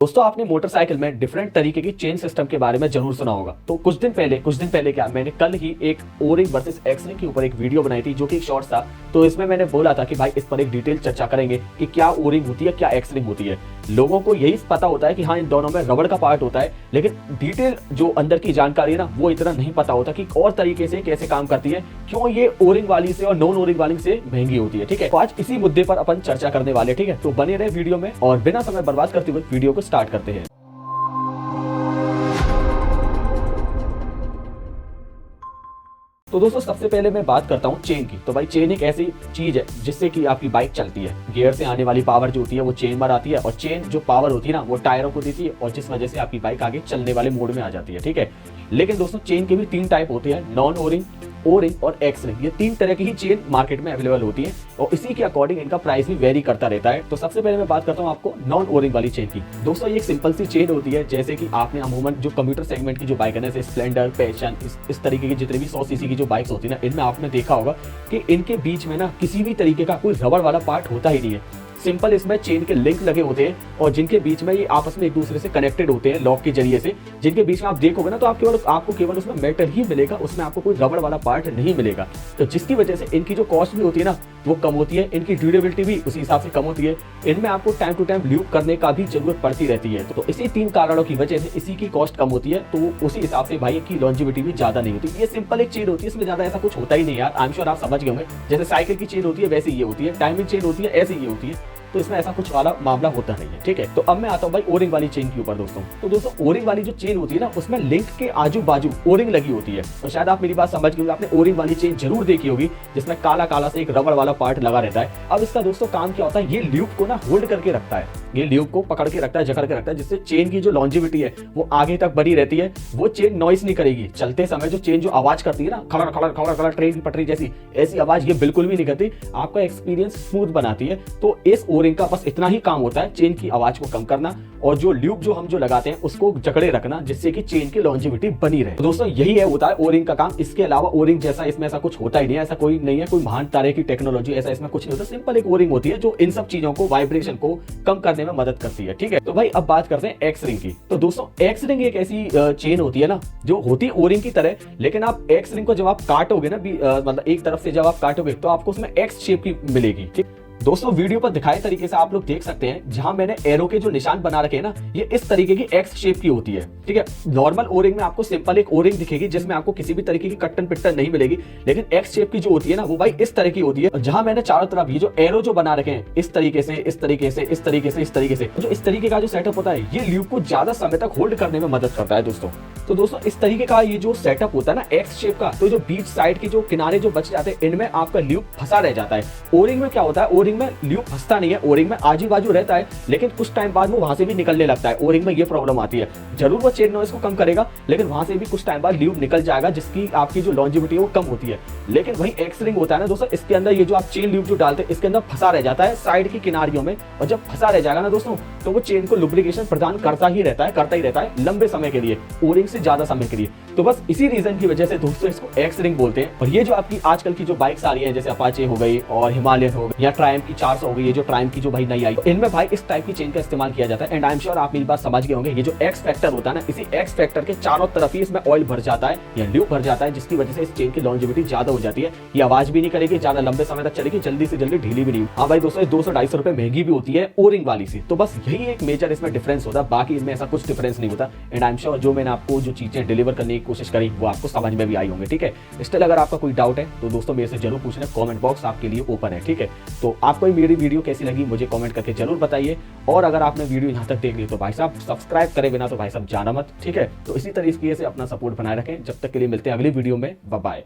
दोस्तों आपने मोटरसाइकिल में डिफरेंट तरीके की चेन सिस्टम के बारे में जरूर सुना होगा। तो कुछ दिन पहले क्या मैंने कल ही एक ओरिंग वर्सेस एक्सरिंग के ऊपर एक वीडियो बनाई थी जो कि एक शॉर्ट था। तो इसमें मैंने बोला था कि भाई इस पर एक डिटेल चर्चा करेंगे कि क्या ओरिंग होती है, क्या एक्सरिंग होती है। लोगों को यही पता होता है कि हाँ इन दोनों में रबड़ का पार्ट होता है, लेकिन डिटेल जो अंदर की जानकारी है ना वो इतना नहीं पता होता कि और तरीके से कैसे काम करती है, क्यों ये ओरिंग वाली से और नॉन ओरिंग वाली से महंगी होती है। ठीक है, तो आज इसी मुद्दे पर अपन चर्चा करने वाले। ठीक है, तो बने रहे वीडियो में और बिना समय बर्बाद करते हुए वीडियो को स्टार्ट करते हैं। तो दोस्तों सबसे पहले मैं बात करता हूँ चेन की। तो भाई चेन एक ऐसी चीज है जिससे कि आपकी बाइक चलती है। गियर से आने वाली पावर जो होती है वो चेन पर आती है, और चेन जो पावर होती है ना वो टायरों को देती है, और जिस वजह से आपकी बाइक आगे चलने वाले मोड में आ जाती है। ठीक है, लेकिन दोस्तों चेन के भी 3 टाइप होते हैं, नॉन ओरिंग, ओरिंग और एक्सरिंग। ये 3 तरह की ही चेन मार्केट में अवेलेबल होती है, और इसी के अकॉर्डिंग इनका प्राइस भी वेरी करता रहता है। तो सबसे पहले मैं बात करता हूँ आपको नॉन ओरिंग वाली चेन की। दोस्तों ये एक सिंपल सी चेन होती है, जैसे कि आपने अमूमन जो कंप्यूटर सेगमेंट की जो बाइक है ना, स्प्लेंडर, पैशन, इस तरीके की जितनी भी 100 सीसी की जो बाइक्स होती है ना, इनमें आपने देखा होगा कि इनके बीच में ना किसी भी तरीके का कोई रबड़ वाला पार्ट होता ही नहीं है। सिंपल इसमें चेन के लिंक लगे होते हैं, और जिनके बीच में ये आपस में एक दूसरे से कनेक्टेड होते हैं लॉक के जरिए से। जिनके बीच में आप देखोगे ना तो आपको केवल उसमें मेटल ही मिलेगा, उसमें आपको कोई रबड़ वाला पार्ट नहीं मिलेगा। तो जिसकी वजह से इनकी जो कॉस्ट भी होती है ना वो कम होती है, इनकी ड्यूरेबिलिटी भी उसी हिसाब से कम होती है। इनमें आपको टाइम टू टाइम ल्यूब करने का भी जरूरत पड़ती रहती है। तो इसी 3 कारणों की वजह से इसी की कॉस्ट कम होती है, तो उसी हिसाब से भाई की लॉन्जिविटी भी ज्यादा नहीं होती। ये सिंपल एक चेन होती है, इसमें ज्यादा ऐसा कुछ होता ही नहीं यार। आई एम श्योर आप समझ गए होंगे, जैसे साइकिल की चेन होती है वैसे ये होती है, टाइमिंग चेन होती है ऐसे ये होती है। तो इसमें ऐसा कुछ वाला मामला होता नहीं है। ठीक है, तो अब मैं आता हूँ भाई ओरिंग वाली चेन के ऊपर दोस्तों। तो दोस्तों ओरिंग वाली जो चेन होती है ना उसमें लिंक के आजू बाजू ओरिंग लगी होती है। तो शायद आप मेरी बात समझ गए, आपने ओरिंग वाली चेन जरूर देखी होगी जिसमें काला काला से एक रबड़ वाला पार्ट लगा रहता है। अब इसका दोस्तों काम क्या होता है, ये ल्यूब को ना होल्ड करके रखता है, ये ल्यूब को पकड़ के रखता है, जकड़ के रखता है, जिससे चेन की जो लॉन्जिविटी है वो आगे तक बनी रहती है। वो चेन नॉइस नहीं करेगी चलते समय। जो चेन जो आवाज करती है ना खड़र खड़र खड़र खड़र ट्रेन की पटरी जैसी, ऐसी आवाज ये बिल्कुल भी नहीं करती। आपका एक्सपीरियंस स्मूथ बनाती है। तो इस ओरिंग का बस इतना ही काम होता है, चेन की आवाज को कम करना और जो ल्यूब जो हम जो लगाते हैं उसको जकड़े रखना, जिससे कि चेन की लॉन्जिविटी बनी रहे। तो दोस्तों यही है होता है ओरिंग का काम। इसके अलावा ओरिंग जैसा इसमें ऐसा कुछ होता ही नहीं है, ऐसा कोई नहीं है, कोई महान तरह की टेक्नोलॉजी ऐसा इसमें कुछ नहीं होता। सिंपल एक ओरिंग होती है जो इन सब चीजों को, वाइब्रेशन को कम करने में मदद करती है। ठीक है, तो भाई अब बात करते हैं एक्स रिंग की। तो दोस्तों एक्स रिंग एक ऐसी चेन होती है ना जो होती है ओरिंग की तरह, लेकिन आप एक्स रिंग को जब आप काटोगे ना मतलब एक तरफ से जब आप काटोगे तो आपको उसमें एक्स शेप की मिलेगी। ठीक, दोस्तों वीडियो पर दिखाए तरीके से आप लोग देख सकते हैं, जहां मैंने एरो के जो निशान बना रखे हैं ना ये इस तरीके की एक्स शेप की होती है। ठीक है, नॉर्मल ओरिंग में आपको सिंपल एक ओरिंग दिखेगी जिसमें आपको किसी भी तरीके की कट्टन पिट्टन नहीं मिलेगी, लेकिन एक्स शेप की जो होती है ना वो भाई इस तरह की होती है। जहां मैंने चारों तरफ ये जो एरो जो बना रखे हैं इस तरीके से, इस तरीके से, इस तरीके से, इस तरीके से, जो इस तरीके का जो सेटअप होता है ये ल्यूब को ज्यादा समय तक होल्ड करने में मदद करता है दोस्तों। तो दोस्तों इस तरीके का ये जो सेटअप होता है ना एक्स शेप का, तो जो बीच साइड के जो किनारे जो बच जाते हैं इनमें आपका ल्यूब फंसा रह जाता है। ओरिंग में क्या होता है, ओरिंग में ल्यूब फंसता नहीं है, ओरिंग में आजू बाजू रहता है, लेकिन कुछ टाइम बाद वो वहां से भी निकलने लगता है। ओरिंग में ये प्रॉब्लम आती है, जरूर वो चेन नॉइस को कम करेगा, लेकिन वहां से भी कुछ टाइम बाद ल्यूब निकल जाएगा, जिसकी आपकी जो लॉन्जिविटी है वो कम होती है। लेकिन वही एक्स रिंग होता है ना दोस्तों, इसके अंदर ये जो आप चेन ल्यूब जो डालते हैं इसके अंदर फंसा रह जाता है साइड की किनारियों में, और जब फंसा रह जाएगा ना दोस्तों तो वो चेन को लुब्रिकेशन प्रदान करता ही रहता है लंबे समय के लिए, ओरिंग से ज्यादा समय के लिए। तो बस इसी रीजन की वजह से दोस्तों इसको एक्स रिंग बोलते हैं। और ये जो आपकी आजकल की जो बाइक्स आ रही है जैसे अपाचे हो गई और हिमालयन हो गई या ट्रायम्फ की 400 हो गई, ये जो ट्रायम्फ की जो भाई नई आई, तो इनमें भाई इस टाइप की चेन का इस्तेमाल किया जाता है। एंड आई एम श्योर आप मेरी बात समझ गए होंगे, ये जो एक्स फैक्टर होता है ना इसी एक्स फैक्टर के चारों तरफ ही इसमें ऑयल भर जाता है या ल्यूब भर जाता है, जिसकी वजह से इस चेन की लॉन्जिविटी ज्यादा हो जाती है। ये आवाज भी नहीं करेगी, ज्यादा लंबे समय तक चलेगी, जल्दी से जल्दी ढीली भी नहीं। हाँ भाई दोस्तों 200-250 रुपए महंगी भी होती है ओरिंग वाली से। तो बस यही एक मेजर इसमें डिफरेंस होता है, बाकी इसमें ऐसा कुछ डिफरेंस नहीं होता। एंड आई एम श्योर जो मैंने आपको जो चीजें डिलीवर करने की कोशिश करी वो आपको समझ में भी आई होंगे। ठीक है, स्टिल अगर आपका कोई डाउट है तो दोस्तों मेरे से जरूर पूछना, कमेंट बॉक्स आपके लिए ओपन है। ठीक है, तो आपको मेरी वीडियो कैसी लगी मुझे कमेंट करके जरूर बताइए, और अगर आपने वीडियो यहाँ तक देख ली तो भाई साहब सब्सक्राइब करे बिना तो भाई साहब जाना मत। ठीक है, तो इसी तरीके से अपना सपोर्ट बनाए रखें। जब तक के लिए मिलते हैं अगली वीडियो में, बाय बाय।